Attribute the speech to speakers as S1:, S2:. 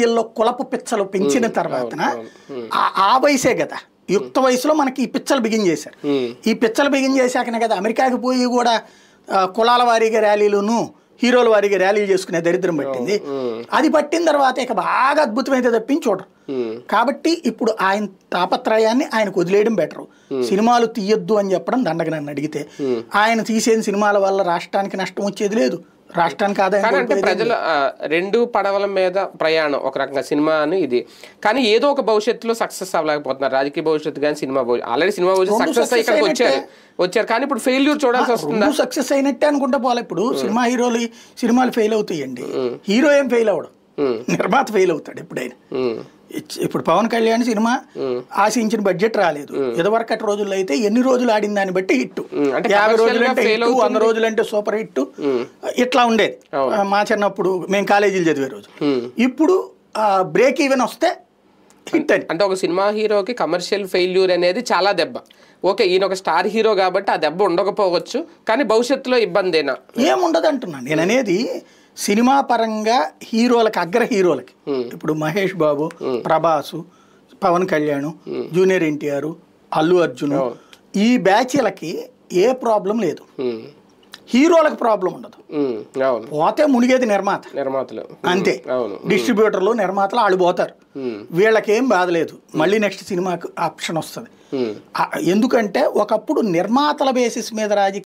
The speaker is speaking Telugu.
S1: కాలేజీల్లో కులపు పిచ్చలు పెంచిన తర్వాతన ఆ వయసే కదా, యుక్త వయసులో మనకి ఈ పిచ్చలు బిగిన్ చేశారు. ఈ పిచ్చలు బిగిన్ చేశాకనే కదా అమెరికాకి పోయి కూడా కులాల వారీగా ర్యాలీలును హీరోల వారీగా ర్యాలీలు చేసుకునే దరిద్రం పట్టింది. అది పట్టిన తర్వాత ఇక బాగా అద్భుతమైతే తప్పించి చూడరు. కాబట్టి ఇప్పుడు ఆయన తాపత్రయాన్ని ఆయనకు వదిలేయడం బెటరు. సినిమాలు తీయొద్దు అని చెప్పడం దండగ నన్ను అడిగితే. ఆయన తీసేని సినిమాల వల్ల రాష్ట్రానికి నష్టం వచ్చేది లేదు, రాష్ట్రానికి ఆదాయం.
S2: అంటే ప్రజల రెండు పడవల మీద ప్రయాణం ఒక రకంగా సినిమా అని ఇది. కానీ ఏదో ఒక భవిష్యత్తులో సక్సెస్ అవ్వలేకపోతున్నారు. రాజకీయ భవిష్యత్తు కానీ సినిమా భవిష్యత్తు. ఆల్రెడీ సినిమా భవిష్యత్తు సక్సెస్ ఇక్కడికి వచ్చారు కానీ ఇప్పుడు ఫెయిల్యూర్ చూడాల్సి వస్తుంది.
S1: సక్సెస్ అయినట్టే అనుకుంటా పోలే. ఇప్పుడు సినిమా హీరోలు సినిమాలు ఫెయిల్ అవుతాయండి, హీరో ఏం ఫెయిల్ అవ్వడం, నిర్మాత ఫెయిల్ అవుతాడు ఎప్పుడైనా. ఇప్పుడు పవన్ కళ్యాణ్ సినిమా ఆశించిన బడ్జెట్ రాలేదు. ఇదివరకటి రోజుల్లో అయితే ఎన్ని రోజులు ఆడిన దాన్ని బట్టి హిట్, 50 రోజులంటే హిట్, 100 రోజులంటే సూపర్ హిట్, ఇట్లా ఉండేది మా చిన్నప్పుడు మేము కాలేజీలు చదివే రోజు. ఇప్పుడు బ్రేక్ ఈవెన్ వస్తే హిట్ అని.
S2: అంటే ఒక సినిమా హీరోకి కమర్షియల్ ఫెయిల్యూర్ అనేది చాలా దెబ్బ. ఓకే, ఈయన ఒక స్టార్ హీరో కాబట్టి ఆ దెబ్బ ఉండకపోవచ్చు, కానీ భవిష్యత్తులో ఇబ్బందేనా?
S1: ఏముండదు అంటున్నాను నేను. అనేది సినిమా పరంగా హీరోలకి, అగ్ర హీరోలకి, ఇప్పుడు మహేష్ బాబు, ప్రభాసు, పవన్ కళ్యాణ్, జూనియర్ ఎన్టీఆర్, అల్లు అర్జున్, ఈ బ్యాచ్లకి ఏ ప్రాబ్లం లేదు. హీరోలకు ప్రాబ్లం ఉండదు. పోతే మునిగేది నిర్మాతలు అంతే. డిస్ట్రిబ్యూటర్లు, నిర్మాతలు వాళ్ళు పోతారు. వీళ్ళకేం బాధ లేదు, మళ్ళీ నెక్స్ట్ సినిమాకి ఆప్షన్ వస్తుంది. ఎందుకంటే ఒకప్పుడు నిర్మాతల బేసిస్ మీద రాజకీయ